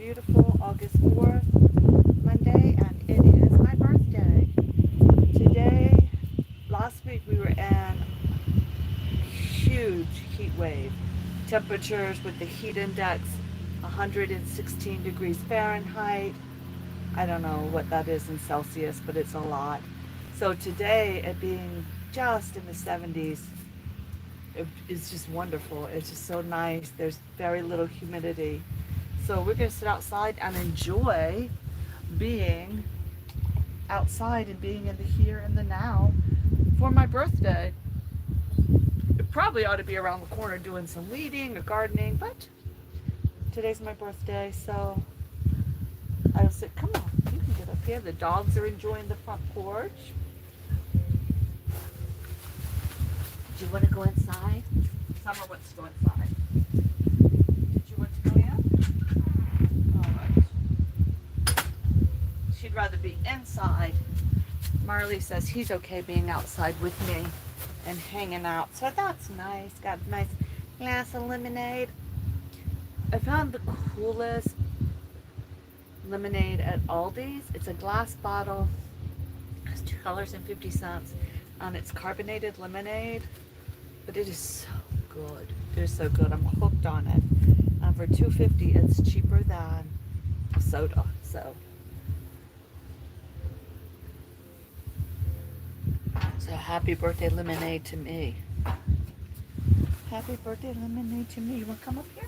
beautiful August 4th, Monday, and it is my birthday. Today, last week we were in huge heat wave. Temperatures with the heat index 116 degrees Fahrenheit. I don't know what that is in Celsius, but it's a lot. So today, it being just in the 70s, it's just wonderful. It's just so nice. There's very little humidity. So we're going to sit outside and enjoy being outside and being in the here and the now for my birthday. It probably ought to be around the corner doing some weeding or gardening, but today's my birthday, so I said, come on, you can get up here. The dogs are enjoying the front porch. Do you want to go inside? Summer wants to go inside. Did you want to go in? All right. She'd rather be inside. Marley says he's okay being outside with me and hanging out. So that's nice. Got a nice glass of lemonade. I found the coolest lemonade at Aldi's. It's a glass bottle. It's $2.50. And it's carbonated lemonade. But it is so good. It is so good. I'm hooked on it. For $2.50, it's cheaper than soda. So happy birthday lemonade to me. Happy birthday lemonade to me. You want to come up here?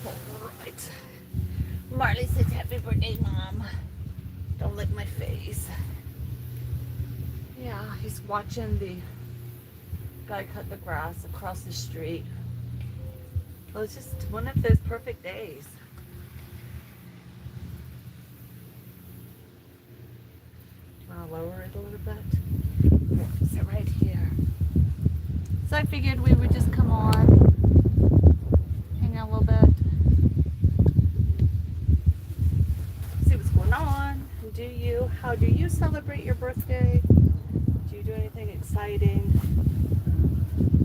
All right. Marley says happy birthday, Mom. Don't lick my face. Yeah, he's watching the guy cut the grass across the street. Well, it's just one of those perfect days. Want to lower it a little bit? Sit right here. So I figured we would just come on, hang out a little bit, see what's going on. How do you celebrate your birthday? Do you do anything exciting?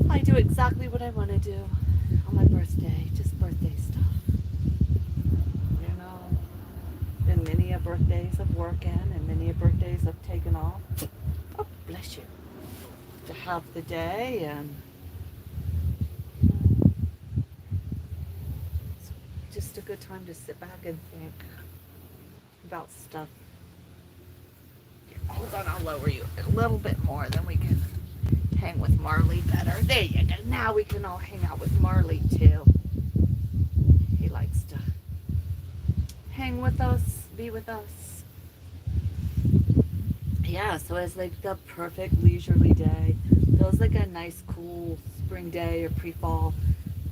I do exactly what I want to do on my birthday, just birthday stuff. You know, been many a birthdays of working and many a birthdays of taking off. Oh, bless you. To have the day and it's just a good time to sit back and think about stuff. Hold on, I'll lower you a little bit more, then we can hang with Marley better. There you go. Now we can all hang out with Marley too. He likes to hang with us, be with us. Yeah, so it's like the perfect leisurely day. Feels like a nice cool spring day or pre-fall.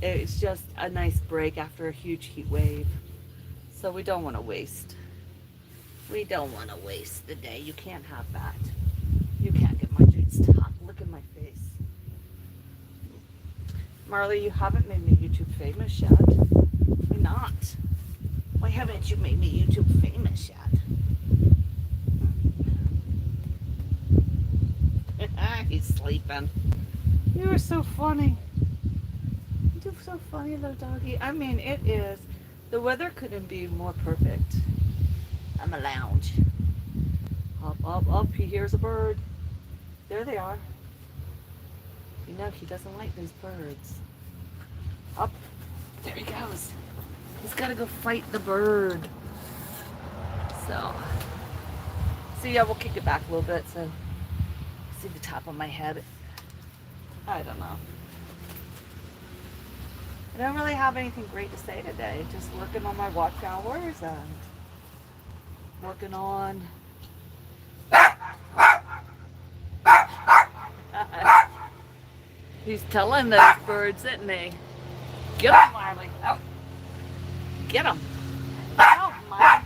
It's just a nice break after a huge heat wave. So we don't want to waste. We don't want to waste the day. You can't have that. You can't get my jeans top. Look at my face. Marley, you haven't made me YouTube famous yet. Why not? Why haven't you made me YouTube famous yet? He's sleeping. You are so funny. You're so funny, little doggy. I mean, it is. The weather couldn't be more perfect. I'm a lounge. Up, up, up. He hears a bird. There they are. You know, he doesn't like those birds. Up. There he goes. He's got to go fight the bird. So yeah, we'll kick it back a little bit so see the top of my head. I don't know. I don't really have anything great to say today. Just working on my watch hours and working on he's telling those birds, isn't he? Get him, Marley. Oh. Get him. I don't mind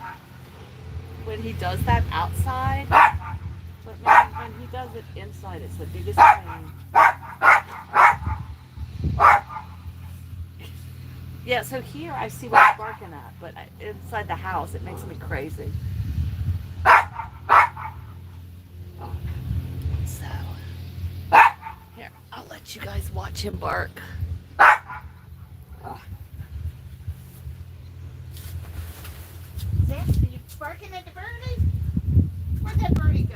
when he does that outside, but man, when he does it inside, it's the biggest pain. Yeah, so here I see what he's barking at, but inside the house, it makes me crazy. So, here, I'll let let you guys watch him bark. Zach, are you barking at the birdie? Where'd that birdie go?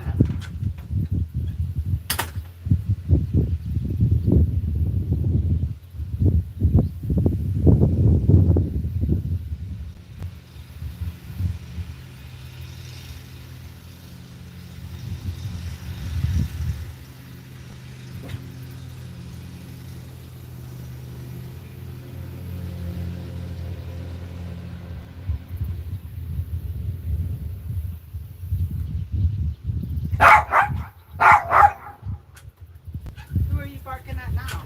Who are you barking at now?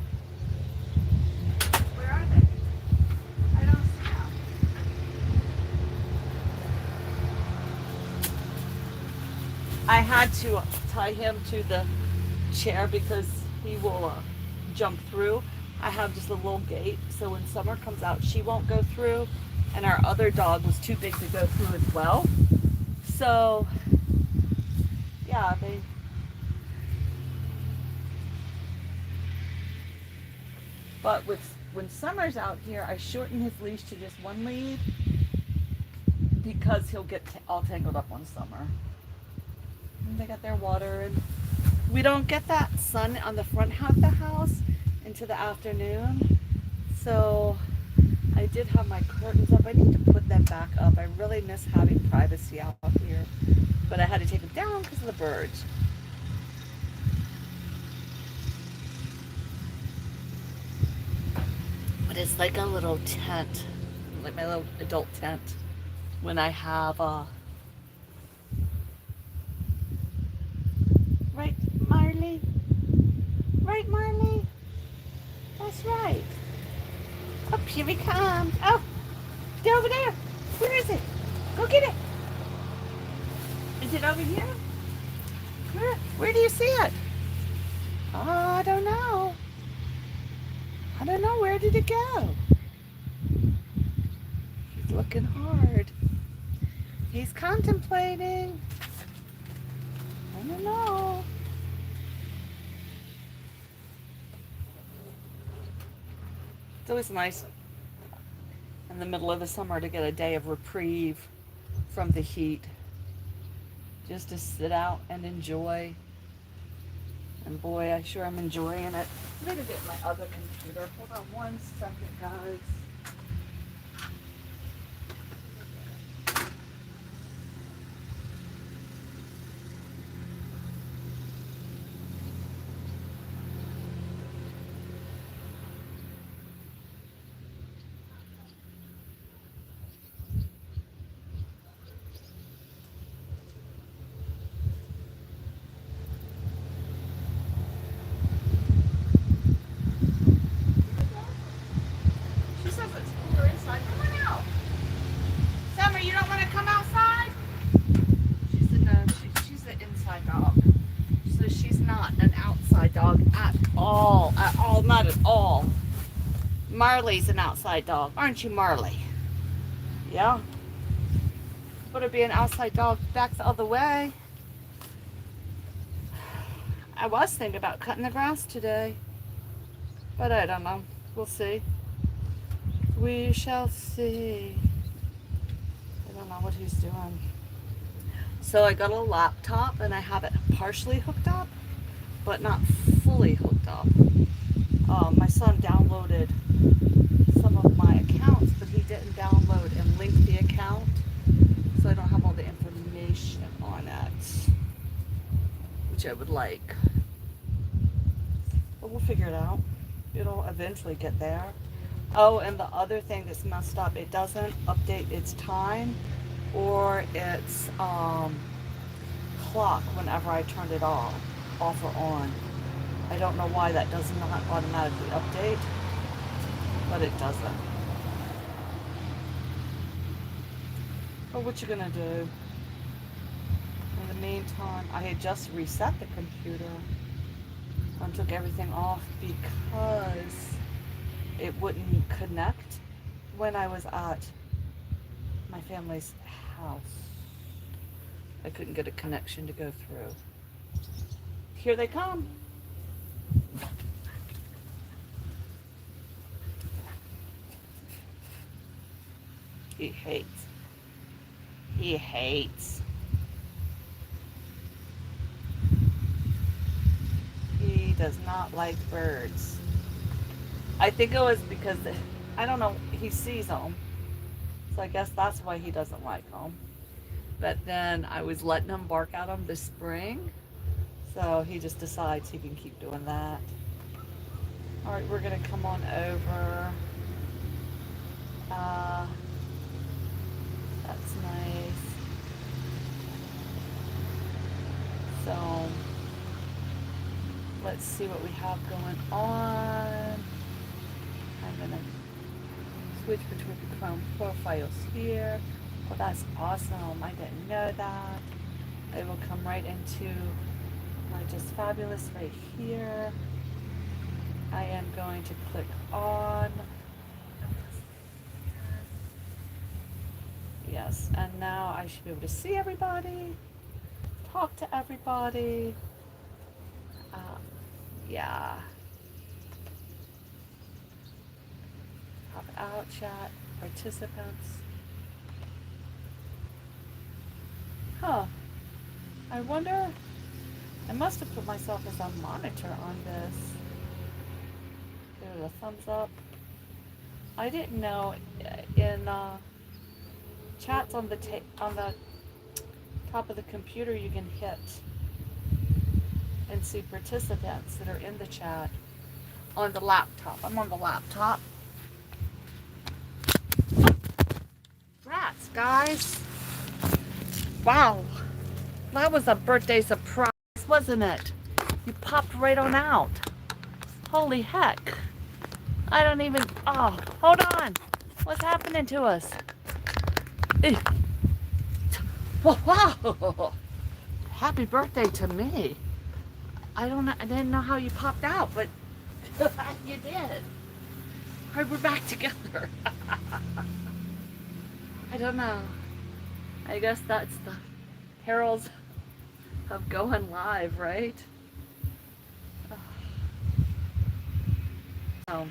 Where are they? I don't see them. I had to tie him to the chair because he will jump through. I have just a little gate, so when Summer comes out, she won't go through, and our other dog was too big to go through as well. So, yeah, they. But when Summer's out here, I shorten his leash to just one lead because he'll get all tangled up on Summer. And they got their water, and we don't get that sun on the front half of the house into the afternoon. So I did have my curtains up. I need to put them back up. I really miss having privacy out here, but I had to take them down because of the birds. But it's like a little tent, like my little adult tent when I have right, Marley? Right, Marley? That's right. Up here he comes. Oh, get over there. Where is it? Go get it. Is it over here? Where do you see it? Oh, I don't know. I don't know. Where did it go? He's looking hard. He's contemplating. I don't know. It's always nice in the middle of the summer to get a day of reprieve from the heat. Just to sit out and enjoy. And boy, I sure am enjoying it. I'm going to get my other computer. Hold on one second, guys. She says it's cooler inside. Come on out. Summer, you don't want to come outside? She said no, she's an inside dog. So she's not an outside dog at all. At all, not at all. Marley's an outside dog. Aren't you, Marley? Yeah. Would it be an outside dog back the other way? I was thinking about cutting the grass today. But I don't know. We'll see. We shall see. I don't know what he's doing. So I got a laptop and I have it partially hooked up, but not fully hooked up. My son downloaded some of my accounts, but he didn't download and link the account, so I don't have all the information on it, which I would like. But we'll figure it out. It'll eventually get there. Oh, and the other thing that's messed up, it doesn't update its time or its clock whenever I turned it off or on. I don't know why that does not automatically update, but it doesn't. But what you gonna do? In the meantime, I had just reset the computer and took everything off because it wouldn't connect when I was at my family's house. I couldn't get a connection to go through. Here they come. He hates. He hates. He does not like birds. I think it was because, I don't know, he sees them. So I guess that's why he doesn't like them. But then I was letting him bark at them this spring. So he just decides he can keep doing that. All right, we're going to come on over. That's nice. So let's see what we have going on. I'm going to switch between the Chrome profiles here. Well, that's awesome. I didn't know that. It will come right into my Just Fabulous right here. I am going to click on. Yes, and now I should be able to see everybody, talk to everybody. Yeah. Pop out, chat, participants. Huh. I wonder, I must have put myself as a monitor on this. Give it a thumbs up. I didn't know in chats on the top of the computer you can hit and see participants that are in the chat on the laptop. I'm on the laptop. Rats, guys. Wow. That was a birthday surprise, wasn't it? You popped right on out. Holy heck. I don't even, oh, hold on. What's happening to us? Wow. Happy birthday to me. I didn't know how you popped out, but you did. All right, we're back together. I don't know. I guess that's the perils of going live, right? Oh.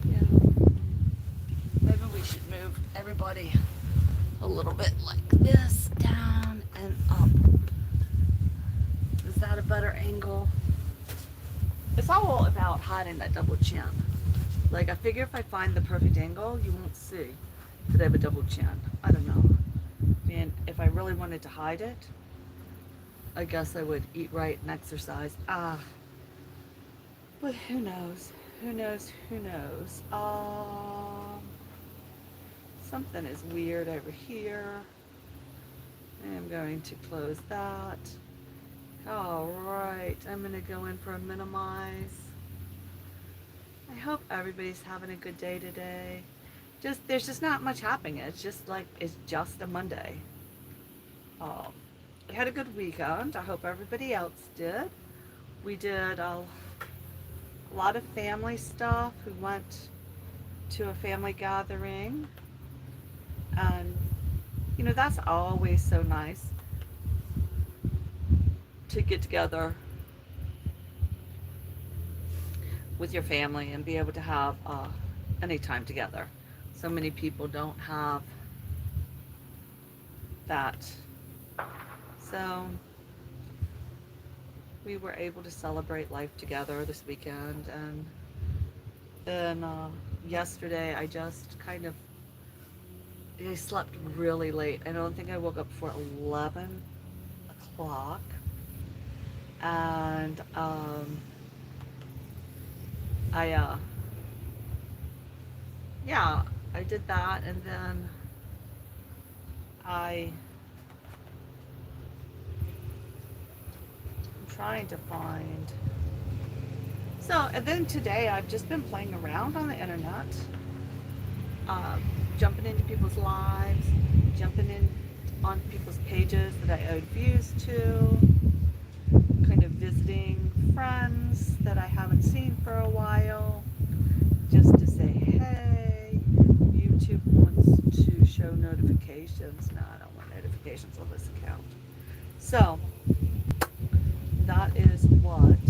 Yeah. Maybe we should move everybody a little bit like this, down and up. Is that a better angle? It's all about hiding that double chin. Like, I figure if I find the perfect angle, you won't see that I have a double chin. I don't know. I mean, if I really wanted to hide it, I guess I would eat right and exercise. But who knows? Who knows? Who knows? Something is weird over here. I'm going to close that. All right, I'm going to go in for a minimize. I hope everybody's having a good day today. There's just not much happening. It's just a Monday. I had a good weekend. I hope everybody else did. We did a lot of family stuff. We went to a family gathering. And, you know, that's always so nice to get together with your family and be able to have any time together. So many people don't have that. So we were able to celebrate life together this weekend. And then yesterday I just I slept really late. I don't think I woke up before 11 o'clock. And I did that, and then I'm trying to find. So, and then today I've just been playing around on the internet, jumping into people's lives, jumping in on people's pages that I owed views to, kind of visiting friends that I haven't seen for a while, just to say, hey, YouTube wants to show notifications. No, I don't want notifications on this account. So, that is what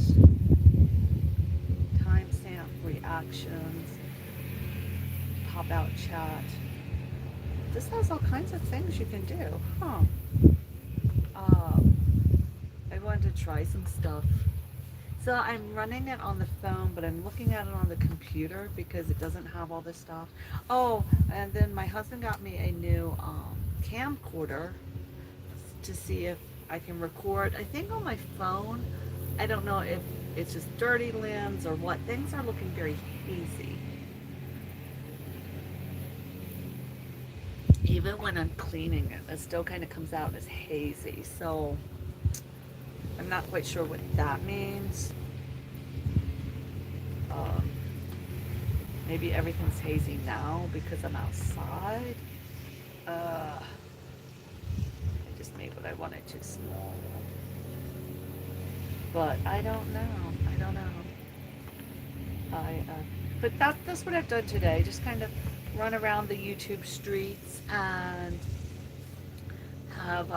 timestamp reactions. pop out chat. This has all kinds of things you can do, huh? I wanted to try some stuff. So I'm running it on the phone, but I'm looking at it on the computer because it doesn't have all this stuff. Oh, and then my husband got me a new camcorder to see if I can record. I think on my phone, I don't know if it's just dirty lens or what. Things are looking very hazy. Even when I'm cleaning it, it still kind of comes out as hazy. So I'm not quite sure what that means. Maybe everything's hazy now because I'm outside. I just made what I wanted too small. But I don't know. But that's what I've done today. Just kind of run around the YouTube streets and have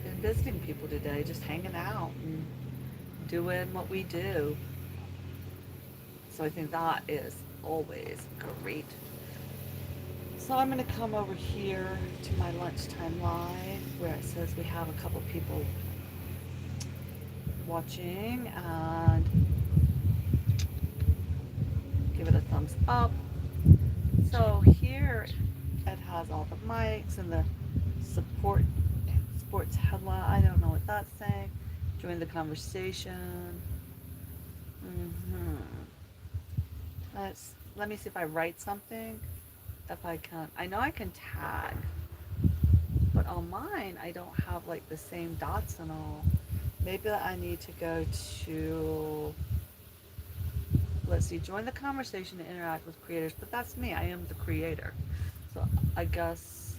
been visiting people today, just hanging out and doing what we do. So I think that is always great. So I'm going to come over here to my lunchtime live where it says we have a couple people watching, and give it a thumbs up. So here it has all the mics and the sports headline. I don't know what that's saying. Join the conversation. Let me see if I write something. If I can, I know I can tag, but on mine I don't have like the same dots and all. Maybe I need to go to, let's see, join the conversation to interact with creators, but that's me. I am the creator. So I guess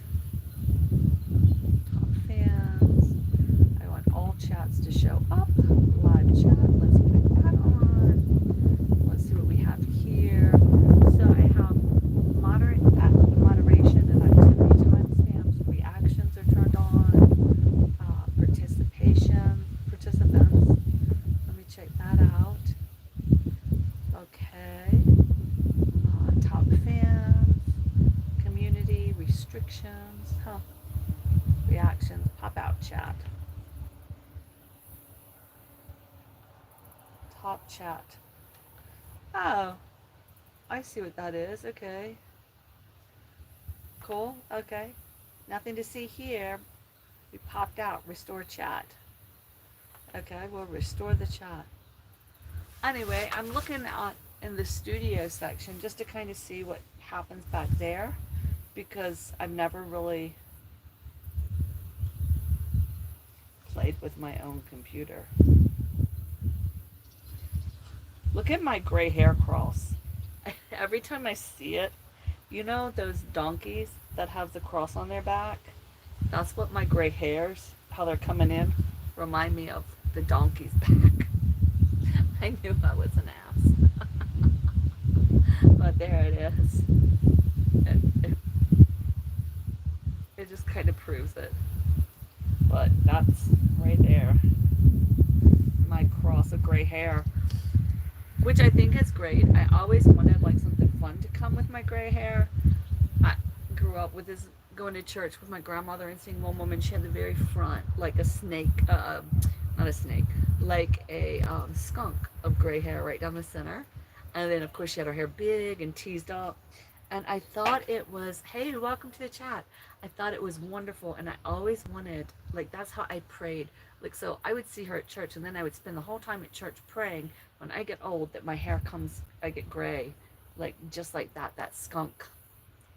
top fans. I want all chats to show up. Live chat. Let's put that on. Let's see what we have here. So I have moderation and activity timestamps. Reactions are turned on. Participants. Let me check that out. Okay. Top fans. Community restrictions. Reactions. Pop out chat. Top chat. Oh, I see what that is. Okay. Cool. Okay. Nothing to see here. We popped out. Restore chat. Okay, we'll restore the chat. Anyway, I'm looking at in the studio section just to kind of see what happens back there, because I've never really played with my own computer. Look at my gray hair cross. Every time I see it, you know those donkeys that have the cross on their back? That's what my gray hairs, how they're coming in, remind me of the donkey's back. I knew I was an ass. But there it is. It just kind of proves it. But that's right there. My cross of gray hair. Which I think is great. I always wanted like something fun to come with my gray hair. I grew up with this, going to church with my grandmother and seeing one woman. She had the very front like a snake, not a snake, like a skunk of gray hair right down the center. And then of course she had her hair big and teased up. And I thought it was, hey, welcome to the chat. I thought it was wonderful, and I always wanted, like, that's how I prayed. Like, so I would see her at church, and then I would spend the whole time at church praying when I get old that my hair comes, I get gray, like, just like that skunk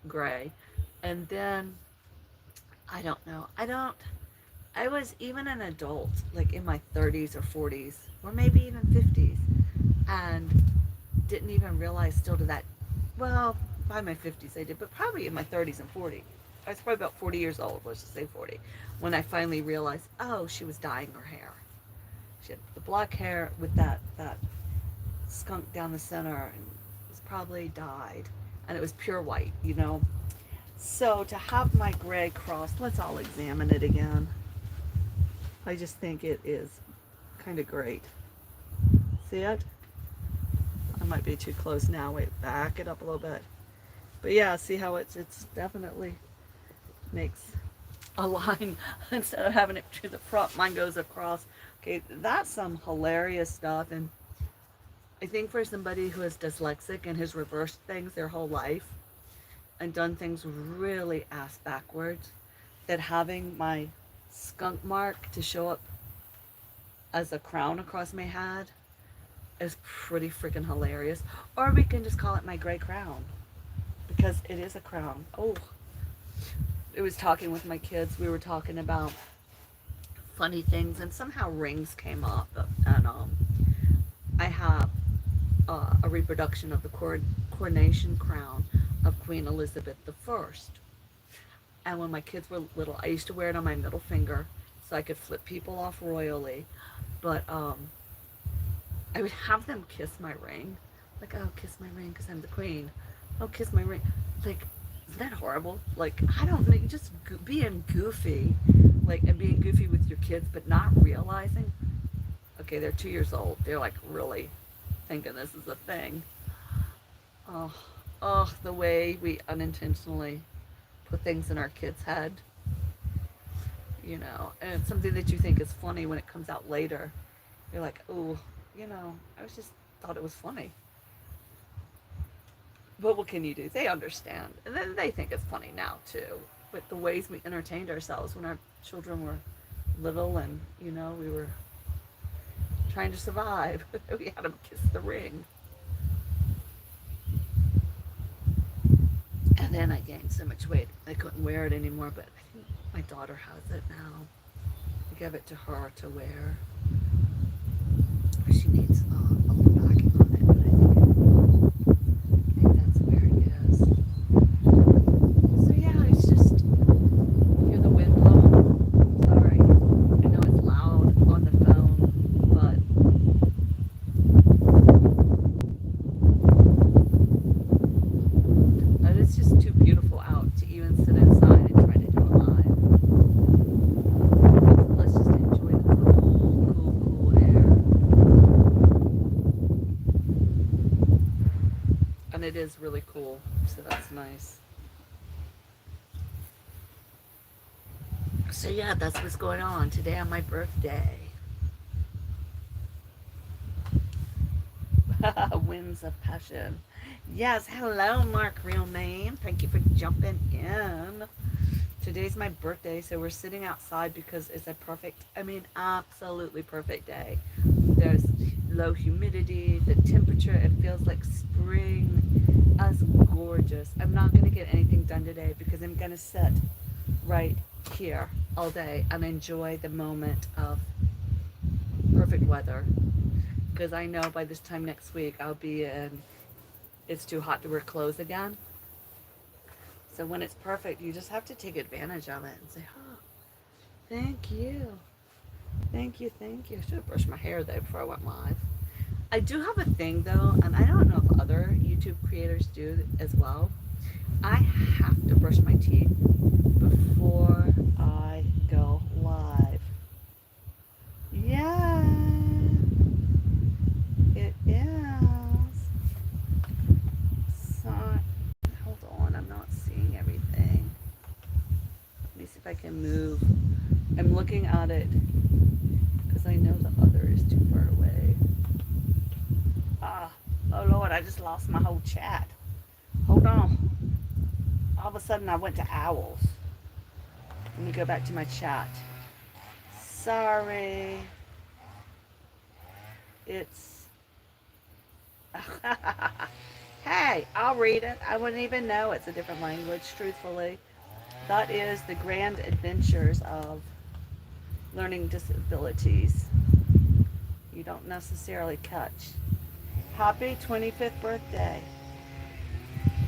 gray. And then, I don't know, I was even an adult, like in my 30s or 40s, or maybe even 50s, and didn't even realize still to that, well, by my 50s I did, but probably in my 30s and 40s. I was probably about 40 years old, let's just say 40, when I finally realized, oh, she was dyeing her hair. She had the black hair with that skunk down the center, and it was probably dyed, and it was pure white, you know. So to have my gray cross, let's all examine it again. I just think it is kind of great. See it? might be too close now. Wait, back it up a little bit. But yeah, see how it's definitely makes a line instead of having it to the front. Mine goes across. Okay, that's some hilarious stuff. And I think for somebody who is dyslexic and has reversed things their whole life and done things really ass backwards, that having my skunk mark to show up as a crown across my head is pretty freaking hilarious. Or we can just call it my gray crown, because it is a crown. Oh, it was talking with my kids. We were talking about funny things, and somehow rings came up. And I have a reproduction of the coronation crown of Queen Elizabeth I. And when my kids were little, I used to wear it on my middle finger so I could flip people off royally. But I would have them kiss my ring. Like, oh, kiss my ring because I'm the queen. Oh, kiss my ring. Like, isn't that horrible? Like, I don't know, you just being goofy. Like, and being goofy with your kids, but not realizing. Okay, they're 2 years old. They're like really thinking this is a thing. Oh, the way we unintentionally put things in our kids' head. You know, and it's something that you think is funny when it comes out later. You're like, oh, you know, I was just thought it was funny. But what can you do? They understand. And then they think it's funny now, too. But the ways we entertained ourselves when our children were little and, you know, we were trying to survive. We had them kiss the ring. And then I gained so much weight, I couldn't wear it anymore. But I think my daughter has it now. I gave it to her to wear. She needs a little backing on it, but I think that's where it is. So yeah, it's just, hear the wind blowing. Sorry, I know it's loud on the phone, but it's just too beautiful out to even sit inside and try to do it live. Let's just enjoy the cool air. And it is really cool, so that's nice. So yeah, that's what's going on today on my birthday. Winds of Passion. Yes, hello, Mark, real name. Thank you for jumping in. Today's my birthday, so we're sitting outside because it's a perfect, absolutely perfect day. There's low humidity, the temperature, it feels like spring. It's gorgeous. I'm not going to get anything done today because I'm going to sit right here all day and enjoy the moment of perfect weather. Because I know by this time next week I'll be in, it's too hot to wear clothes again. So when it's perfect, you just have to take advantage of it and say, oh, thank you. Thank you. I should have brushed my hair though before I went live. I do have a thing though, and I don't know if other YouTube creators do as well. I have to brush my teeth before I go live. Yeah, it is. So, hold on, I'm not seeing everything. Let me see if I can move. I'm looking at it because I know the other is too far away. Oh Lord, I just lost my whole chat. Hold on. All of a sudden I went to owls. Let me go back to my chat. Sorry. It's... Hey, I'll read it. I wouldn't even know it's a different language, truthfully. That is The Grand Adventures of Learning Disabilities. You don't necessarily catch. Happy 25th birthday.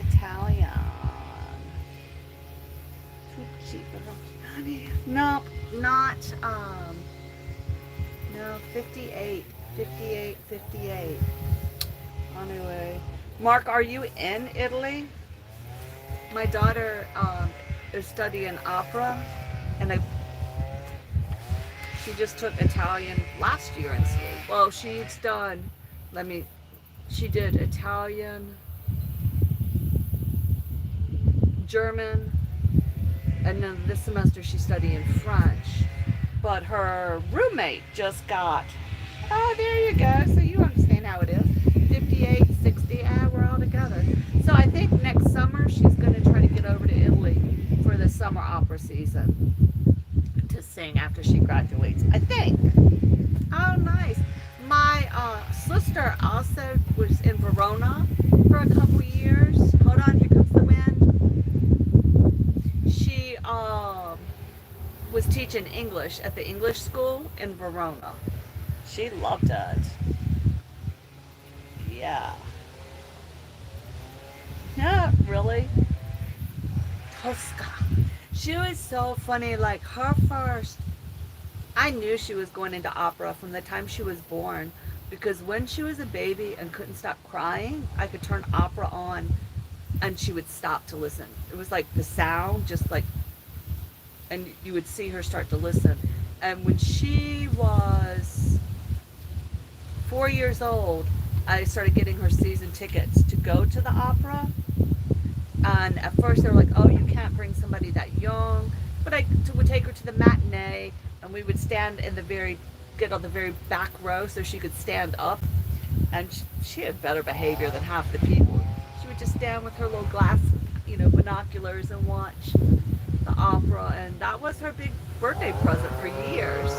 Italian. Nope, not, no, 58. Anyway. Mark, are you in Italy? My daughter is studying opera, and she just took Italian last year in school. Well, she's done, She did Italian, German, and then this semester she's studying French. But her roommate just got, oh, there you go. So you understand how it is. 58, 60, we're all together. So I think next summer she's going to try to get over to Italy for the summer opera season to sing after she graduates. I think. Oh, nice. My sister also was in Verona for a couple years. Hold on, here comes the wind. She was teaching English at the English school in Verona. She loved it. Yeah. Yeah, really. Tosca. She was so funny. Like her first, I knew she was going into opera from the time she was born, because when she was a baby and couldn't stop crying, I could turn opera on and she would stop to listen. It was like the sound, just like, and you would see her start to listen. And when she was 4 years old, I started getting her season tickets to go to the opera. And at first they were like, oh, you can't bring somebody that young. But I would take her to the matinee, and we would stand in get on the very back row so she could stand up. And she had better behavior than half the people. She would just stand with her little glass, binoculars and watch the opera. And that was her big birthday present for years.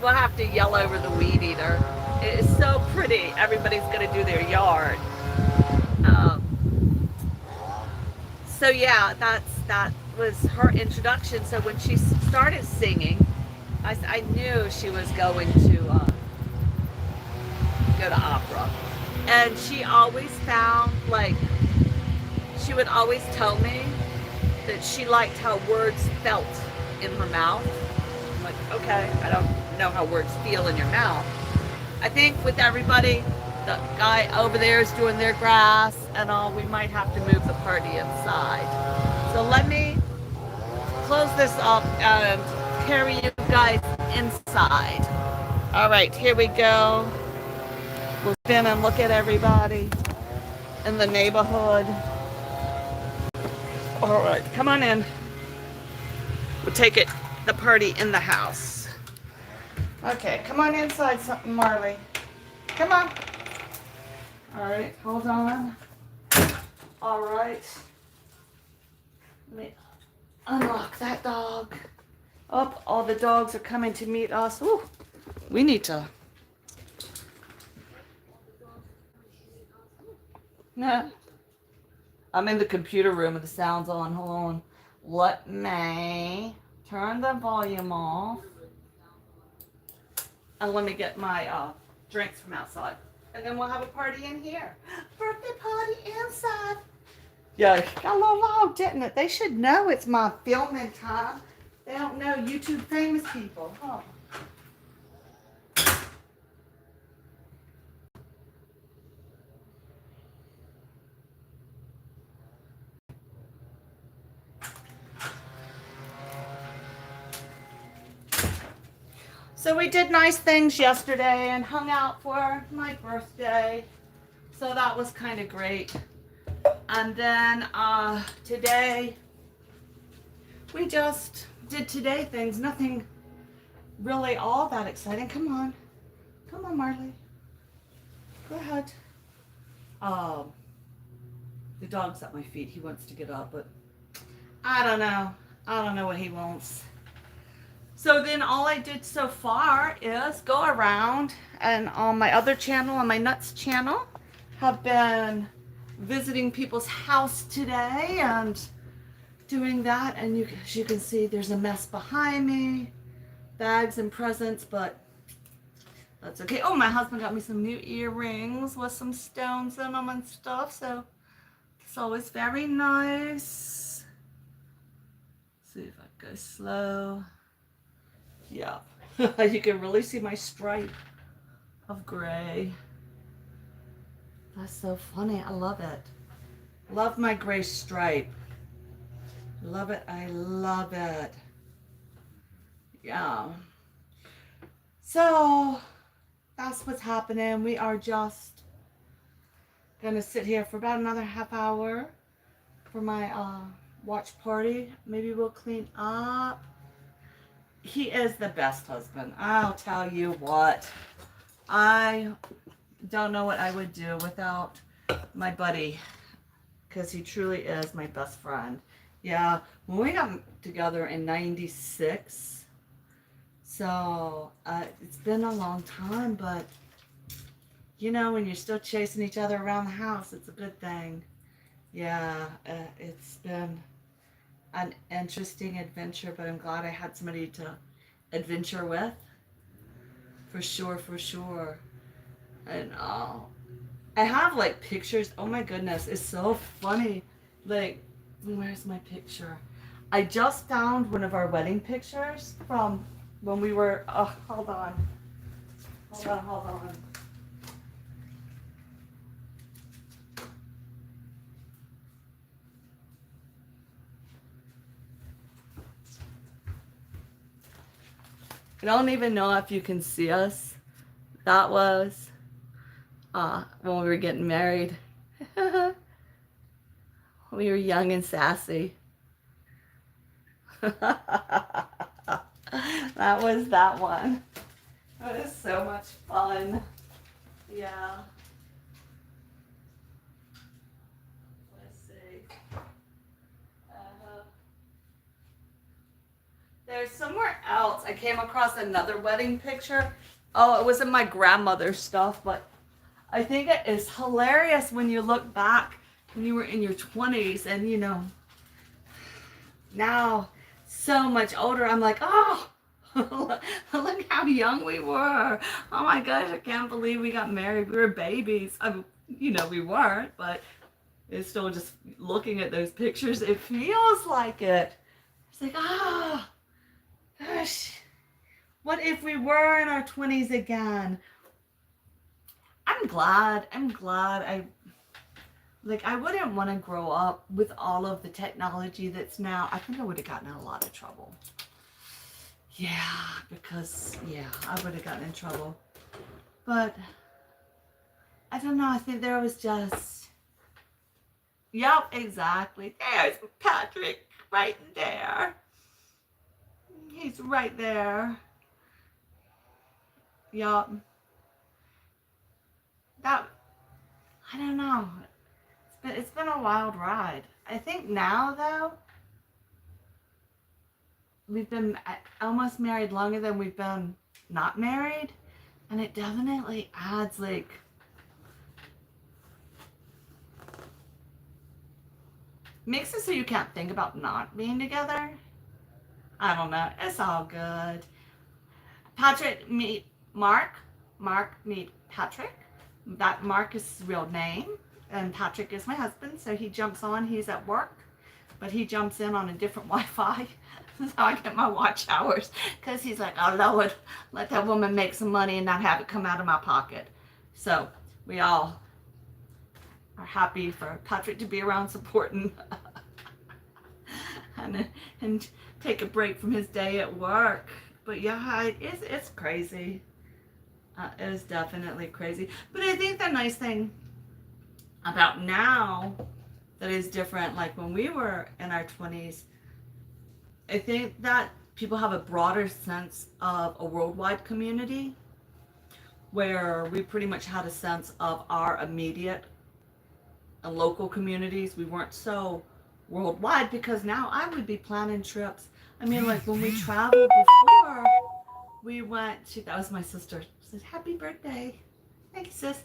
We'll have to yell over the weed eater. It is so pretty. Everybody's going to do their yard. So yeah, that was her introduction. So when she started singing, I knew she was going to go to opera. And she always found, like, she would always tell me that she liked how words felt in her mouth. I'm like, okay, I don't know how words feel in your mouth. I think with everybody, the guy over there is doing their grass and all, we might have to move the party inside. So let me close this up and carry you guys inside. All right, here we go. We'll spin and look at everybody in the neighborhood. All right, come on in. We'll take the party in the house. Okay, come on inside, Marley. Come on. All right, hold on. All right. Let me unlock that dog. Oh, all the dogs are coming to meet us. Ooh, we need to. Nah. I'm in the computer room and the sound's on. Hold on. Let me turn the volume off. And let me get my drinks from outside. And then we'll have a party in here. Birthday party inside. Yeah, got a little loud, didn't it? They should know it's my filming time. They don't know YouTube famous people, huh? So we did nice things yesterday and hung out for my birthday. So that was kind of great. And then today, we just did today things. Nothing really all that exciting. Come on. Come on, Marley. Go ahead. The dog's at my feet. He wants to get up, but I don't know. I don't know what he wants. So then all I did so far is go around, and on my other channel, on my Nuts channel, have been visiting people's house today and doing that. And as you can see, there's a mess behind me, bags and presents, but that's okay. Oh, my husband got me some new earrings with some stones in them and stuff, so it's always very nice. See if I go slow. Yeah, you can really see my stripe of gray. That's so funny. I love it. Love my gray stripe. Love it. I love it. Yeah. So that's what's happening. We are just gonna sit here for about another half hour for my watch party. Maybe we'll clean up. He is the best husband. I'll tell you what. I don't know what I would do without my buddy, because he truly is my best friend. Yeah, when we got together in '96, so it's been a long time, but you know, when you're still chasing each other around the house, it's a good thing. Yeah, it's been an interesting adventure, but I'm glad I had somebody to adventure with. For sure, for sure. And I have like pictures. Oh my goodness, it's so funny. Like, where's my picture? I just found one of our wedding pictures from when we were. Oh, hold on. Hold on, hold on. I don't even know if you can see us. That was when we were getting married. We were young and sassy. That was that one. It was so much fun. Yeah. Let's see. There's somewhere else. I came across another wedding picture. Oh, it wasn't my grandmother's stuff, but I think it is hilarious when you look back when you were in your 20s and, you know, now so much older. I'm like, oh, look how young we were. Oh my gosh, I can't believe we got married. We were babies. I mean, you know, we weren't, but it's still just looking at those pictures. It feels like it. It's like, ah. Gosh, what if we were in our 20s again? I'm glad. I wouldn't want to grow up with all of the technology that's now. I think I would have gotten in a lot of trouble. Yeah, because, yeah, I would have gotten in trouble. But, I don't know. I think there was just. Yep, exactly. There's Patrick right there. He's right there. Yup. That, I don't know. It's been a wild ride. I think now though, we've been almost married longer than we've been not married, and it definitely adds like makes it so you can't think about not being together. I don't know. It's all good. Patrick meet Mark. Mark meet Patrick. That Mark is his real name. And Patrick is my husband. So he jumps on. He's at work. But he jumps in on a different Wi-Fi. That's how I get my watch hours. Because he's like, oh Lord, let that woman make some money and not have it come out of my pocket. So we all are happy for Patrick to be around supporting and take a break from his day at work. But yeah, it's crazy. It is definitely crazy. But I think the nice thing about now that is different, like when we were in our 20s, I think that people have a broader sense of a worldwide community where we pretty much had a sense of our immediate and local communities. We weren't so worldwide because now I would be planning trips. I mean, like when we traveled before, we went to, that was my sister, said, happy birthday. Thank you, sis.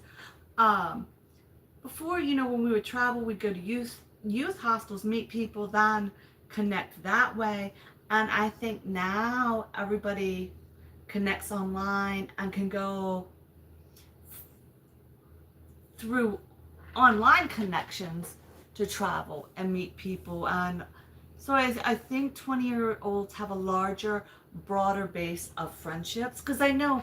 Before, you know, when we would travel, we'd go to youth hostels, meet people, then connect that way. And I think now everybody connects online and can go through online connections to travel and meet people. And so I think 20-year-olds have a larger, broader base of friendships, because I know,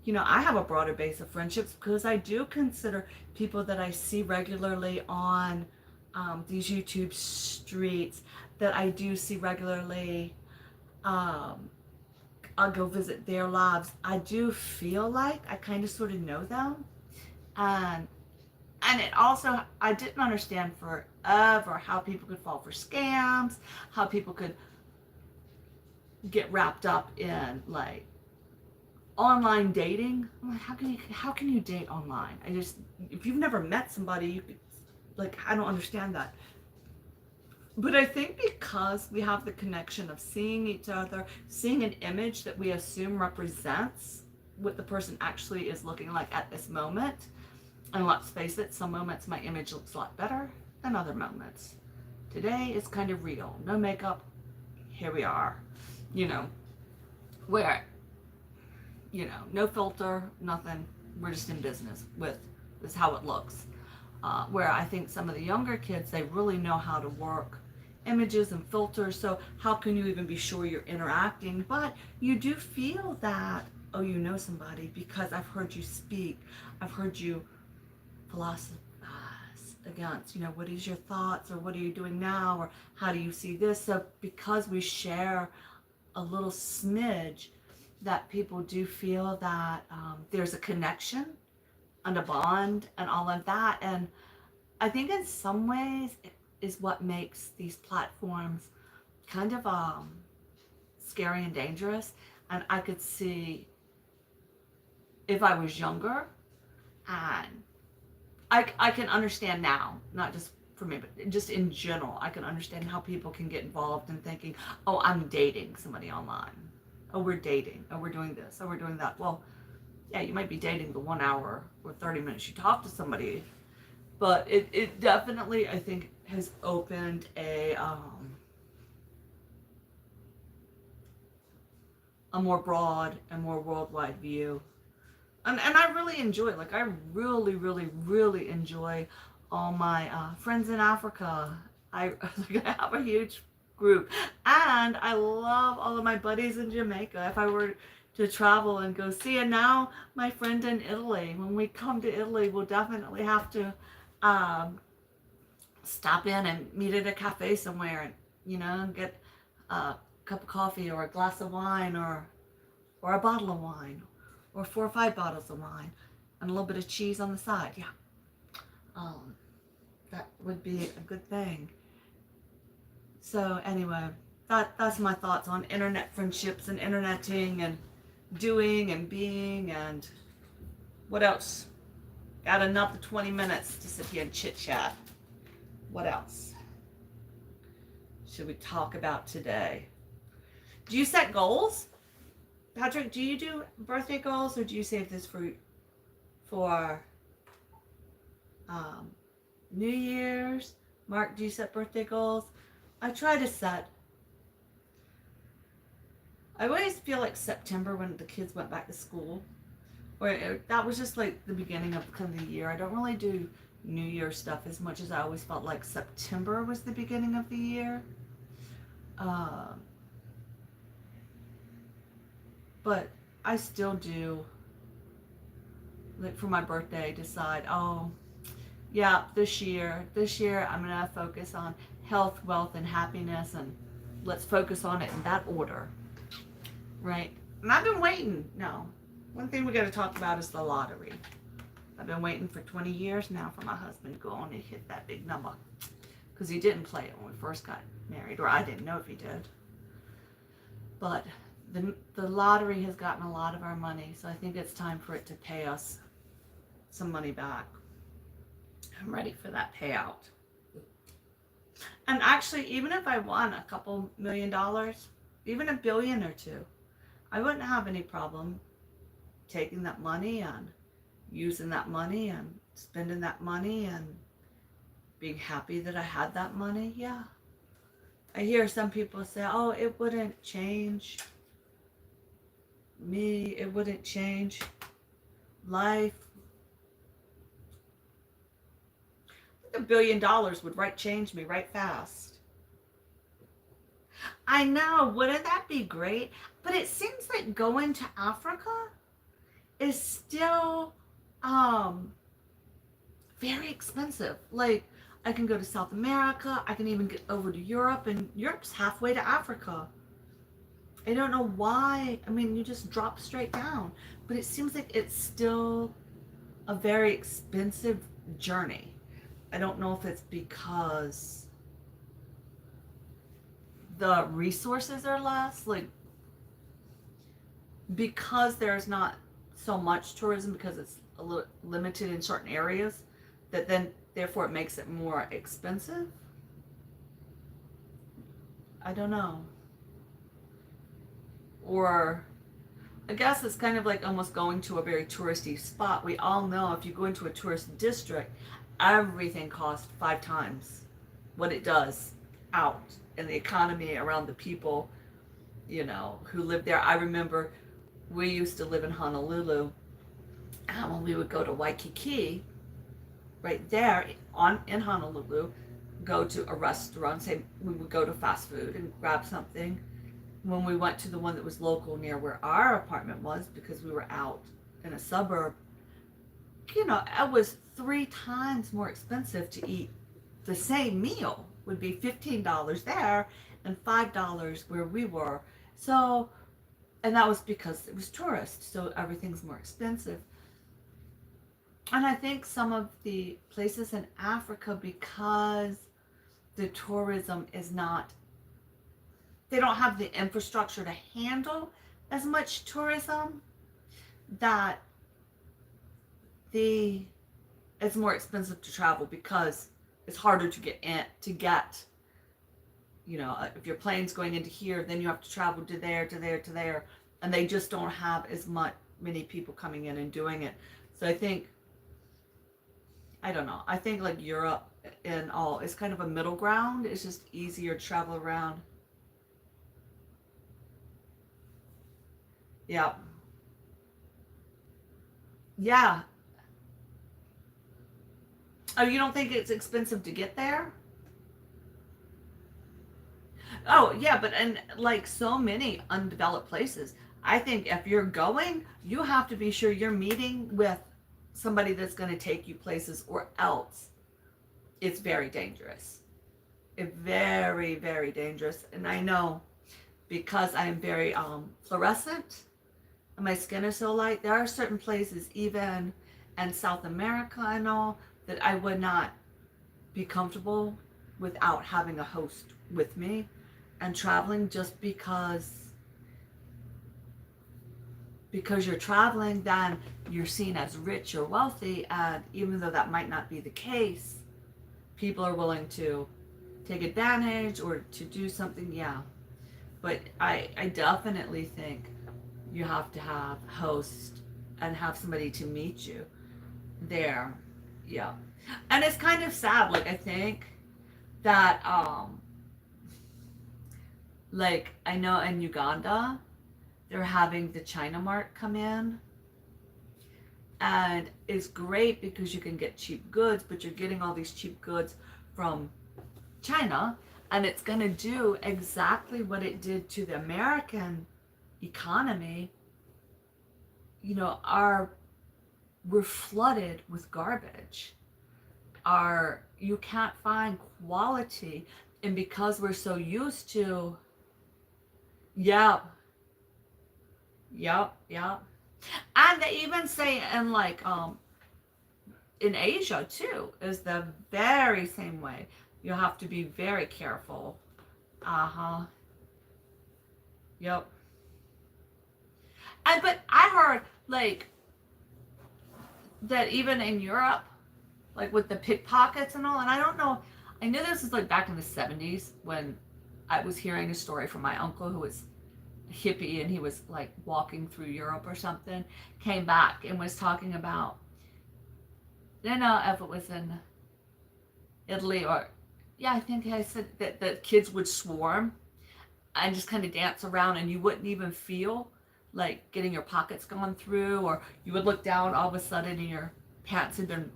you know, I have a broader base of friendships because I do consider people that I see regularly on these YouTube streets, that I do see regularly a I'll go visit their labs, I do feel like I kind of sort of know them. And it also, I didn't understand forever how people could fall for scams, how people could get wrapped up in like online dating. I'm like, how can you date online? I just, if you've never met somebody, you could, like, I don't understand that. But I think because we have the connection of seeing each other, seeing an image that we assume represents what the person actually is looking like at this moment, and let's face it, some moments my image looks a lot better than other moments. Today is kind of real. No makeup, here we are. You know, where, you know, no filter, nothing. We're just in business with this is how it looks. Where I think some of the younger kids, they really know how to work images and filters. So how can you even be sure you're interacting? But you do feel that, oh, you know somebody because I've heard you speak. I've heard you philosophize against, you know, what is your thoughts, or what are you doing now, or how do you see this? So because we share a little smidge, that people do feel that there's a connection and a bond and all of that. And I think in some ways it is what makes these platforms kind of scary and dangerous. And I could see if I was younger, and I can understand now, not just for me, but just in general, I can understand how people can get involved in thinking, oh, I'm dating somebody online. Oh, we're dating. Oh, we're doing this. Oh, we're doing that. Well, yeah, you might be dating the 1 hour or 30 minutes you talk to somebody, but it definitely, I think, has opened a more broad and more worldwide view. And I really enjoy, like, I really, really, really enjoy all my friends in Africa. Like, I have a huge group. And I love all of my buddies in Jamaica. If I were to travel and go see, and now my friend in Italy, when we come to Italy, we'll definitely have to stop in and meet at a cafe somewhere and, you know, get a cup of coffee or a glass of wine or a bottle of wine or 4 or 5 bottles of wine and a little bit of cheese on the side. Yeah. That would be a good thing. So anyway, that's my thoughts on internet friendships and interneting and doing and being. And what else? Got another 20 minutes to sit here and chit chat. What else should we talk about today? Do you set goals? Patrick, do you do birthday goals, or do you save this for New Year's? Mark, do you set birthday goals? I try to set. I always feel like September, when the kids went back to school, that was just like the beginning of kind of the year. I don't really do New Year stuff as much as I always felt like September was the beginning of the year. But I still do, like, for my birthday, decide, oh, yeah, this year I'm going to focus on health, wealth, and happiness, and let's focus on it in that order, right? And I've been waiting. No, one thing we got to talk about is the lottery. I've been waiting for 20 years now for my husband to go on and hit that big number, because he didn't play it when we first got married, or I didn't know if he did. But the lottery has gotten a lot of our money, so I think it's time for it to pay us some money back. I'm ready for that payout. And actually, even if I won a couple $1 million, even $1 billion or $2 billion, I wouldn't have any problem taking that money and using that money and spending that money and being happy that I had that money. Yeah. I hear some people say, oh, it wouldn't change me, it wouldn't change life. $1 billion would change me right fast. I know, wouldn't that be great? But it seems like going to Africa is still very expensive. Like, I can go to South America, I can even get over to Europe, and Europe's halfway to Africa. I don't know why. I mean, you just drop straight down, but it seems like it's still a very expensive journey. I don't know if it's because the resources are less, like because there's not so much tourism because it's a little limited in certain areas, that then therefore it makes it more expensive. I don't know. Or I guess it's kind of like almost going to a very touristy spot. We all know if you go into a tourist district, everything costs 5 times what it does out in the economy around the people, who live there. I remember we used to live in Honolulu, and when we would go to Waikiki, right there in Honolulu, go to a restaurant, say we would go to fast food and grab something. When we went to the one that was local near where our apartment was, because we were out in a suburb, it was 3 times more expensive to eat the same meal. Would be $15 there and $5 where we were. So, and that was because it was tourist, so everything's more expensive. And I think some of the places in Africa, because the tourism is not, they don't have the infrastructure to handle as much tourism, that it's more expensive to travel because it's harder to get if your plane's going into here, then you have to travel to there, to there, to there, and they just don't have as many people coming in and doing it. So I don't know. I think like Europe and all is kind of a middle ground. It's just easier to travel around. Yeah. Yeah. Oh, you don't think it's expensive to get there? Oh, yeah, but and like so many undeveloped places, I think if you're going, you have to be sure you're meeting with somebody that's going to take you places, or else it's very dangerous. It's very, very dangerous. And I know because I'm very fluorescent and my skin is so light, there are certain places, even in South America and all, that I would not be comfortable without having a host with me and traveling, just because you're traveling, then you're seen as rich or wealthy, and even though that might not be the case, people are willing to take advantage or to do something. Yeah, but I definitely think you have to have host and have somebody to meet you there. Yeah, and it's kind of sad, like I think that like I know in Uganda they're having the China Mart come in, and it's great because you can get cheap goods, but you're getting all these cheap goods from China, and it's going to do exactly what it did to the American economy. We're flooded with garbage. You can't find quality, and because we're so used to, yeah, yep, yep. And they even say in Asia too, is the very same way. You have to be very careful. Uh-huh. Yep. But I heard like that even in Europe, like with the pickpockets and all, and I don't know, I knew this was like back in the 70s when I was hearing a story from my uncle who was hippie, and he was like walking through Europe or something, came back and was talking about, I don't know if it was in Italy or, yeah, I think I said that the kids would swarm and just kind of dance around, and you wouldn't even feel like getting your pockets gone through, or you would look down all of a sudden and your pants had been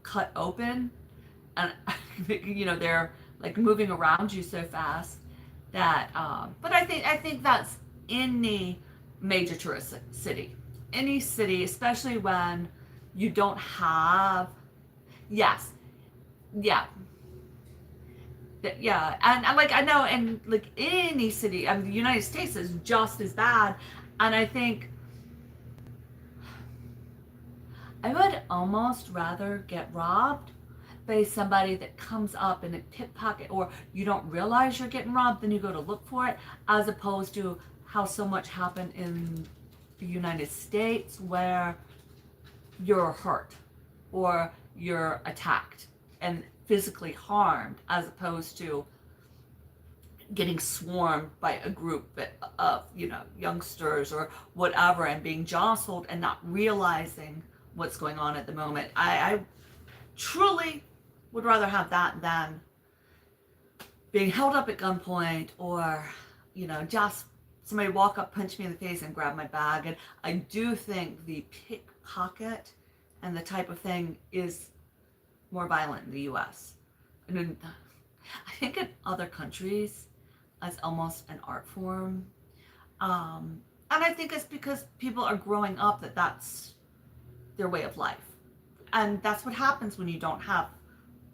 cut open, and they're like moving around you so fast that but I think that's any major tourist city, any city, especially when you don't have, yes, yeah, Yeah, and like I know, and like any city, I mean, the United States is just as bad, and I think I would almost rather get robbed by somebody that comes up in a pickpocket, or you don't realize you're getting robbed, then you go to look for it, as opposed to how so much happened in the United States where you're hurt or you're attacked and physically harmed, as opposed to getting swarmed by a group of youngsters or whatever and being jostled and not realizing what's going on at the moment. I truly would rather have that than being held up at gunpoint, or just somebody walk up, punch me in the face, and grab my bag. And I do think the pickpocket and the type of thing is more violent in the US. And I think in other countries it's almost an art form. And I think it's because people are growing up that that's their way of life. And that's what happens when you don't have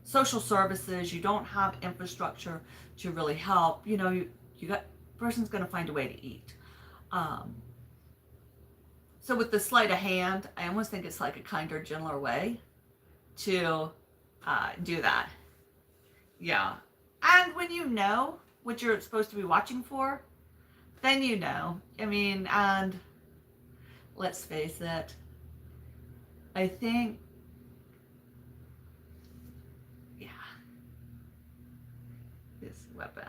social services, you don't have infrastructure to really help. You got person's going to find a way to eat. So with the sleight of hand, I almost think it's like a kinder, gentler way to do that. Yeah. And when you know what you're supposed to be watching for, then you know. I mean, and let's face it, I think, yeah, this weapon.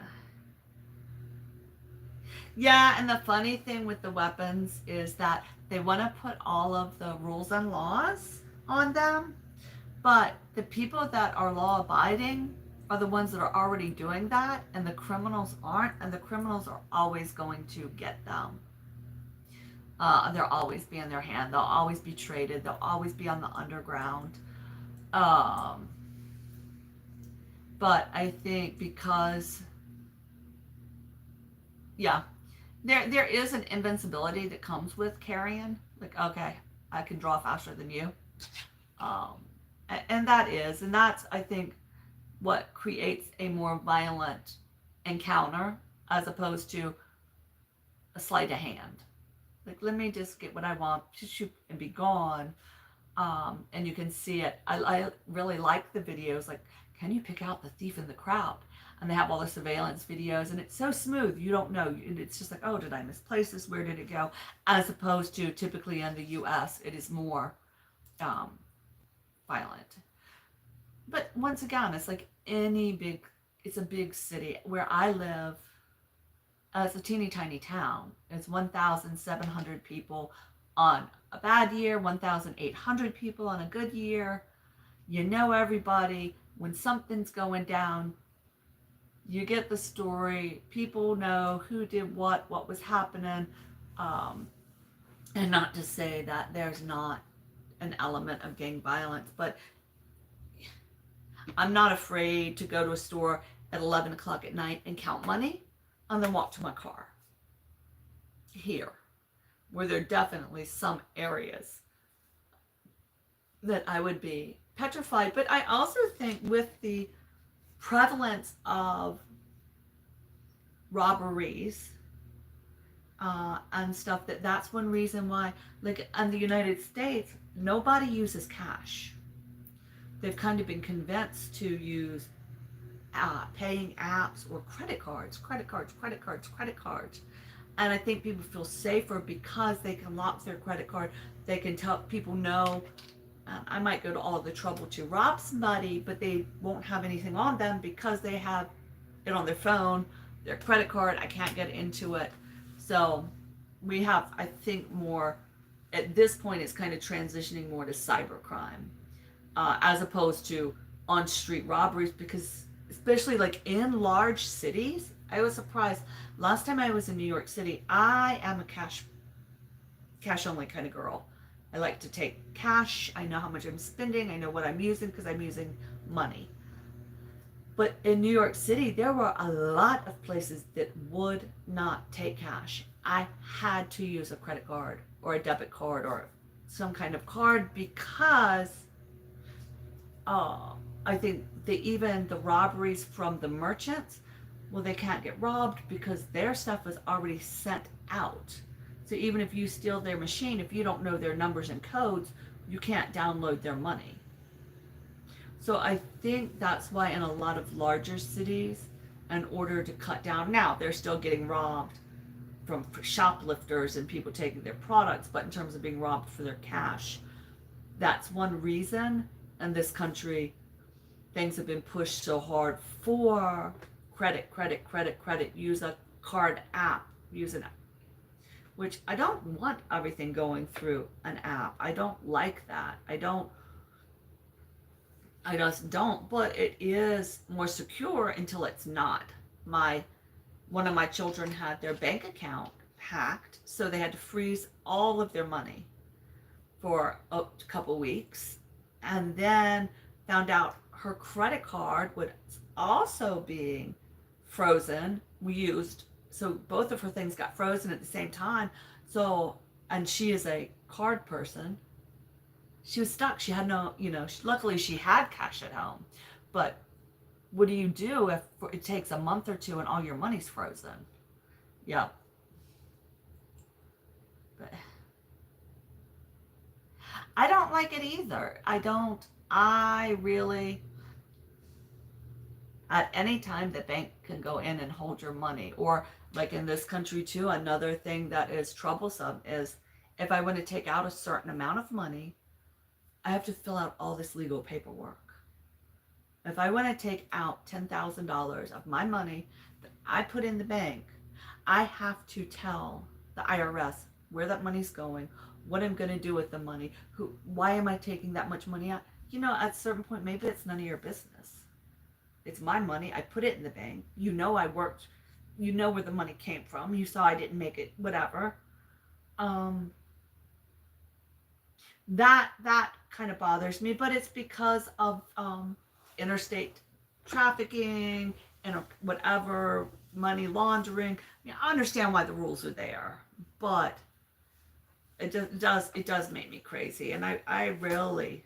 Yeah, and the funny thing with the weapons is that they want to put all of the rules and laws on them, but the people that are law abiding are the ones that are already doing that, and the criminals aren't, and the criminals are always going to get them. They'll always be in their hand. They'll always be traded. They'll always be on the underground. But I think because, yeah, there is an invincibility that comes with carrying. Like, okay, I can draw faster than you. And that's, I think, what creates a more violent encounter as opposed to a sleight of hand. Like, let me just get what I want, shoot, and be gone. And you can see it. I really like the videos. Like, can you pick out the thief in the crowd? And they have all the surveillance videos, and it's so smooth. You don't know. It's just like, oh, did I misplace this? Where did it go? As opposed to typically in the U.S., it is more violent. But once again, it's like it's a big city. Where I live, it's a teeny tiny town. It's 1,700 people on a bad year, 1,800 people on a good year. You know everybody. When something's going down, you get the story. People know who did what was happening. And not to say that there's not an element of gang violence, but I'm not afraid to go to a store at 11 o'clock at night and count money and then walk to my car. Here, where there are definitely some areas that I would be petrified. But I also think with the prevalence of robberies and stuff, that's one reason why, like in the United States, nobody uses cash. They've kind of been convinced to use paying apps or credit cards. And I think people feel safer because they can lock their credit card. They can tell people, no, I might go to all the trouble to rob somebody, but they won't have anything on them because they have it on their phone, their credit card. I can't get into it. So we have, I think, more, at this point, it's kind of transitioning more to cybercrime as opposed to on-street robberies, because especially like in large cities, I was surprised. Last time I was in New York City, I am a cash only kind of girl. I like to take cash. I know how much I'm spending. I know what I'm using because I'm using money. But in New York City, there were a lot of places that would not take cash. I had to use a credit card or a debit card or some kind of card because I think even the robberies from the merchants, well, they can't get robbed because their stuff is already sent out. So even if you steal their machine, if you don't know their numbers and codes, you can't download their money. So I think that's why in a lot of larger cities, in order to cut down, now they're still getting robbed from shoplifters and people taking their products, but in terms of being robbed for their cash, that's one reason in this country things have been pushed so hard for credit, credit, credit, credit. Use a card app, use an app. Which I don't want everything going through an app. I don't like that. I just don't, but it is more secure until it's not. One of my children had their bank account hacked, so they had to freeze all of their money for a couple weeks, and then found out her credit card was also being frozen. So both of her things got frozen at the same time. So, and she is a card person. She was stuck. She had no, luckily she had cash at home. But what do you do if it takes a month or two and all your money's frozen? Yep. But I don't like it either. I really, at any time the bank can go in and hold your money. Or like in this country too, another thing that is troublesome is if I want to take out a certain amount of money, I have to fill out all this legal paperwork. If I want to take out $10,000 of my money that I put in the bank, I have to tell the IRS where that money's going, what I'm going to do with the money, why am I taking that much money out? At a certain point, maybe it's none of your business. It's my money. I put it in the bank. I worked. You know where the money came from. You saw I didn't make it, whatever. That kind of bothers me, but it's because of interstate trafficking and whatever, money laundering. I understand why the rules are there, but it does make me crazy, and I really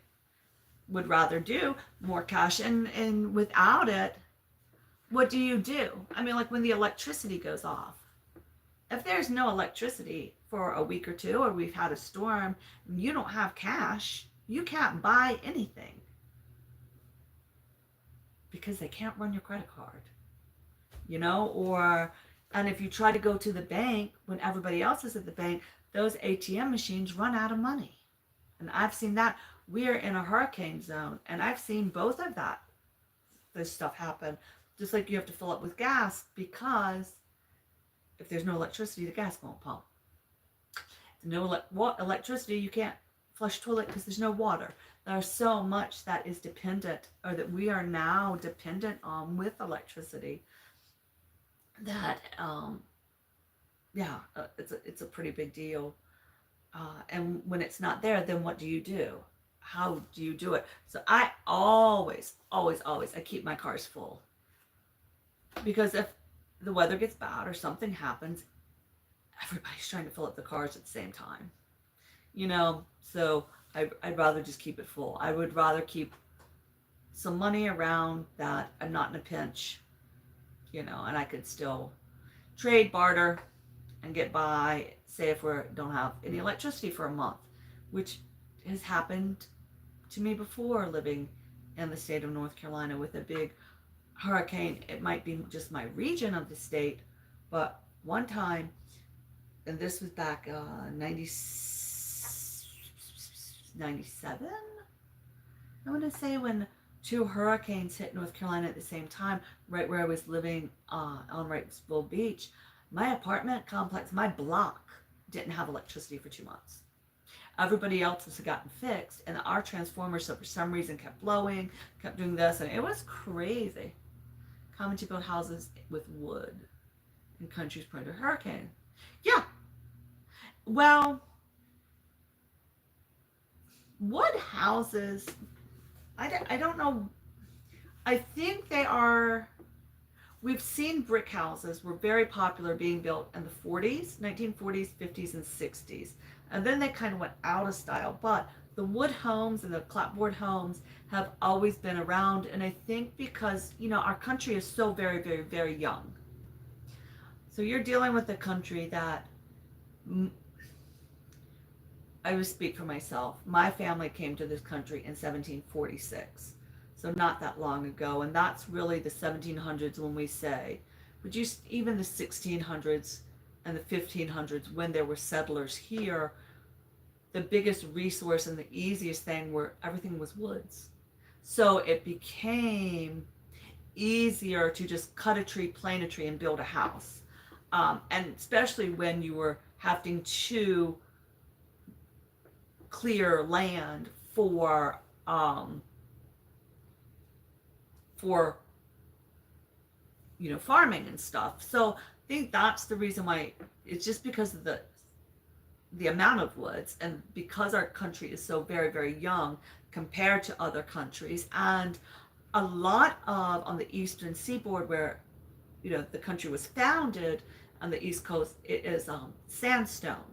would rather do more cash, and without it, what do you do? I mean, like when the electricity goes off, if there's no electricity for a week or two, or we've had a storm and you don't have cash, you can't buy anything because they can't run your credit card, and if you try to go to the bank when everybody else is at the bank, those ATM machines run out of money. And I've seen that. We're in a hurricane zone, and I've seen both of this stuff happen. Just like you have to fill up with gas, because if there's no electricity, the gas won't pump. No electricity, you can't flush toilet because there's no water. There's so much that is dependent, or that we are now dependent on with electricity, that it's a pretty big deal. And when it's not there, then what do you do? How do you do it? So I always I keep my cars full, because if the weather gets bad or something happens, everybody's trying to fill up the cars at the same time, so I'd rather just keep it full. I would rather keep some money around that I'm not in a pinch, and I could still trade, barter, and get by, say if we don't have any electricity for a month, which has happened to me before, living in the state of North Carolina with a big hurricane. It might be just my region of the state, but one time, and this was back 97, I want to say, when 2 hurricanes hit North Carolina at the same time, right where I was living on Wrightsville Beach. My apartment complex, my block, didn't have electricity for 2 months. Everybody else has gotten fixed, and our transformers, so for some reason, kept blowing, kept doing this, and it was crazy. Common to build houses with wood in countries prone to hurricane. Yeah. Well, wood houses, I don't know. I think they are. We've seen brick houses were very popular, being built in the 1940s, 50s, and 60s. And then they kind of went out of style. But the the wood homes and the clapboard homes have always been around, and I think because, you know, our country is so very, very, very young. So you're dealing with a country that, I would speak for myself. My family came to this country in 1746, so not that long ago, and that's really the 1700s when we say, but you even the 1600s and the 1500s when there were settlers here, the biggest resource and the easiest thing were everything was woods. So it became easier to just cut a tree, plant a tree, and build a house. And especially when you were having to clear land for farming and stuff. So I think that's the reason why. It's just because of the amount of woods, and because our country is so very, very young compared to other countries, and a lot of on the eastern seaboard where the country was founded on the east coast, it is sandstone.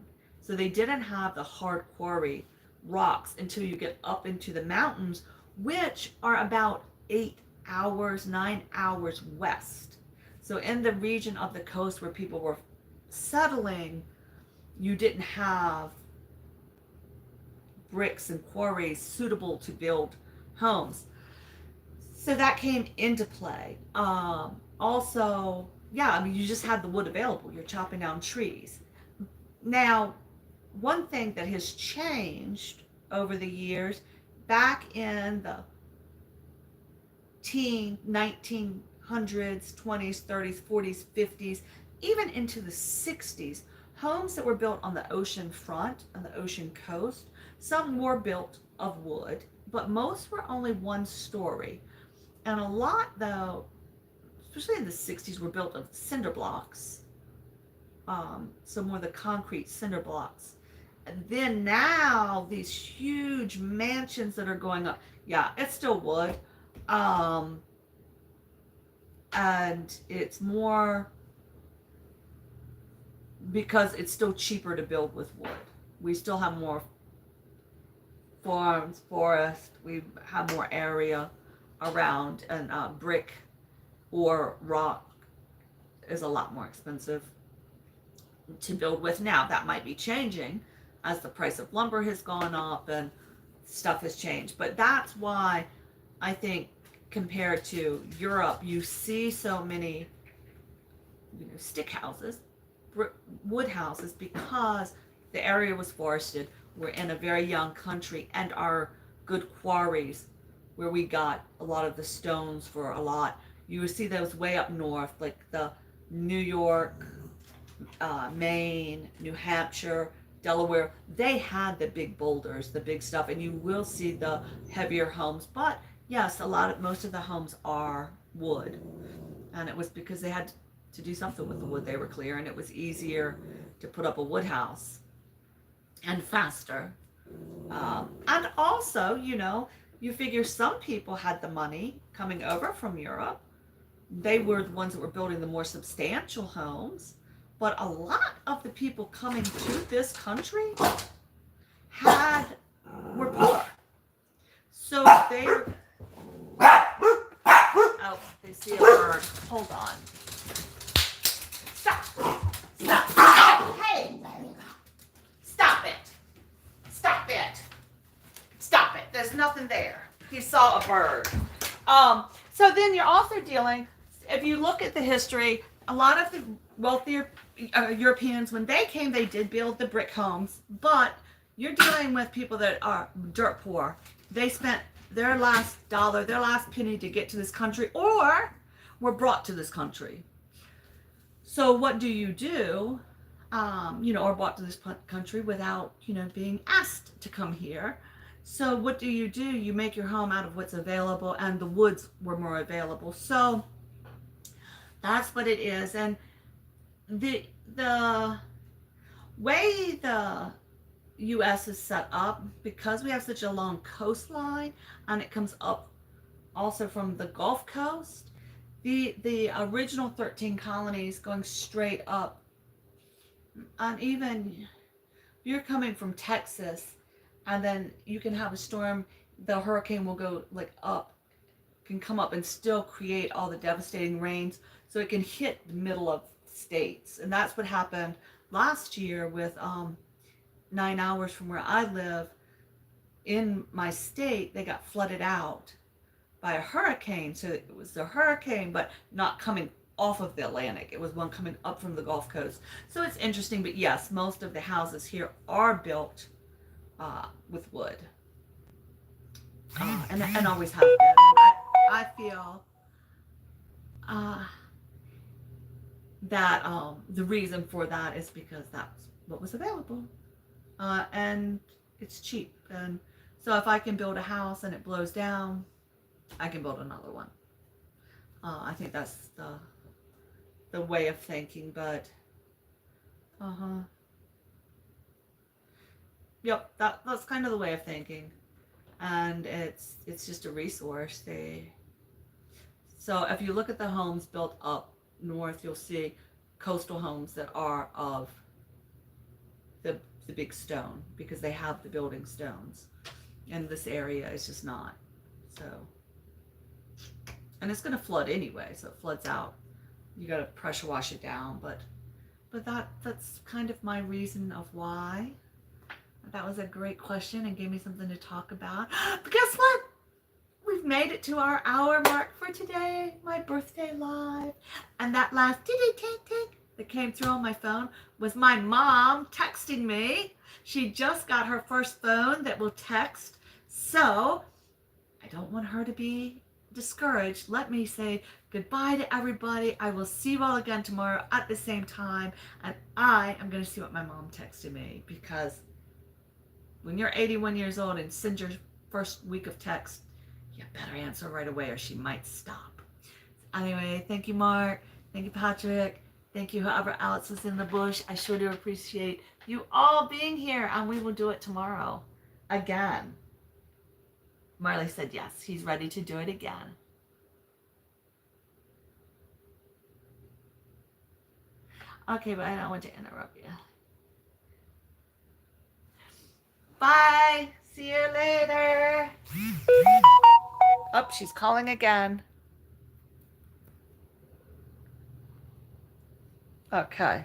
So they didn't have the hard quarry rocks until you get up into the mountains, which are about 9 hours west. So in the region of the coast where people were settling, you didn't have bricks and quarries suitable to build homes. So that came into play. Also, yeah, I mean, you just had the wood available. You're chopping down trees. Now, one thing that has changed over the years, back in the 1900s, 20s, 30s, 40s, 50s, even into the 60s, homes that were built on the ocean front, on the ocean coast, some were built of wood, but most were only one story. And a lot, though, especially in the 60s, were built of cinder blocks. So more the concrete cinder blocks. And then now, these huge mansions that are going up, yeah, it's still wood. And it's more because it's still cheaper to build with wood. We still have more farms, forest, we have more area around, and brick or rock is a lot more expensive to build with. Now that might be changing as the price of lumber has gone up and stuff has changed, but that's why I think compared to Europe, you see so many stick houses, wood houses, because the area was forested. We're in a very young country, and our good quarries where we got a lot of the stones for a lot, you would see those way up north, like the New York, Maine, New Hampshire, Delaware. They had the big boulders, the big stuff, and you will see the heavier homes. But yes, most of the homes are wood, and it was because they had to do something with the wood they were clearing. It was easier to put up a wood house and faster. And also, you figure some people had the money coming over from Europe. They were the ones that were building the more substantial homes. But a lot of the people coming to this country were poor. So they were... Oh, they see a bird. Hold on. Stop. Stop. Hey. Stop it. Stop it. Stop it. There's nothing there. He saw a bird. So then you're also dealing, if you look at the history, a lot of the wealthier Europeans, when they came, they did build the brick homes, but you're dealing with people that are dirt poor. They spent their last dollar, their last penny to get to this country, or were brought to this country. So what do you do, or brought to this country without, being asked to come here? So what do? You make your home out of what's available, and the woods were more available. So that's what it is. And the way the U.S. is set up, because we have such a long coastline, and it comes up also from the Gulf Coast, the original 13 colonies going straight up, and even if you're coming from Texas and then you can have a storm, the hurricane will go like up, can come up and still create all the devastating rains, so it can hit the middle of states. And that's what happened last year with 9 hours from where I live in my state, they got flooded out by a hurricane. So it was a hurricane, but not coming off of the Atlantic. It was one coming up from the Gulf Coast. So it's interesting. But yes, most of the houses here are built with wood, and always have been. And I feel that the reason for that is because that's what was available, and it's cheap. And so if I can build a house and it blows down, I can build another one. I think that's the way of thinking. But yep, that's kind of the way of thinking. And it's just a resource. So if you look at the homes built up north, you'll see coastal homes that are of the big stone, because they have the building stones, and this area is just not. So, and it's going to flood anyway, so it floods out. You got to pressure wash it down, but that's kind of my reason of why. That was a great question and gave me something to talk about. But guess what? We've made it to our hour mark for today, my birthday live. And that last tick that came through on my phone was my mom texting me. She just got her first phone that will text. So I don't want her to be discouraged. Let me say goodbye to everybody. I will see you all again tomorrow at the same time. And I am going to see what my mom texted me, because when you're 81 years old and send your first week of text, you better answer right away or she might stop. Anyway, thank you, Mark. Thank you, Patrick. Thank you, whoever else was in the bush. I sure do appreciate you all being here, and we will do it tomorrow again. Marley said yes, he's ready to do it again. Okay, but I don't want to interrupt you. Bye. See you later. Oh, she's calling again. Okay.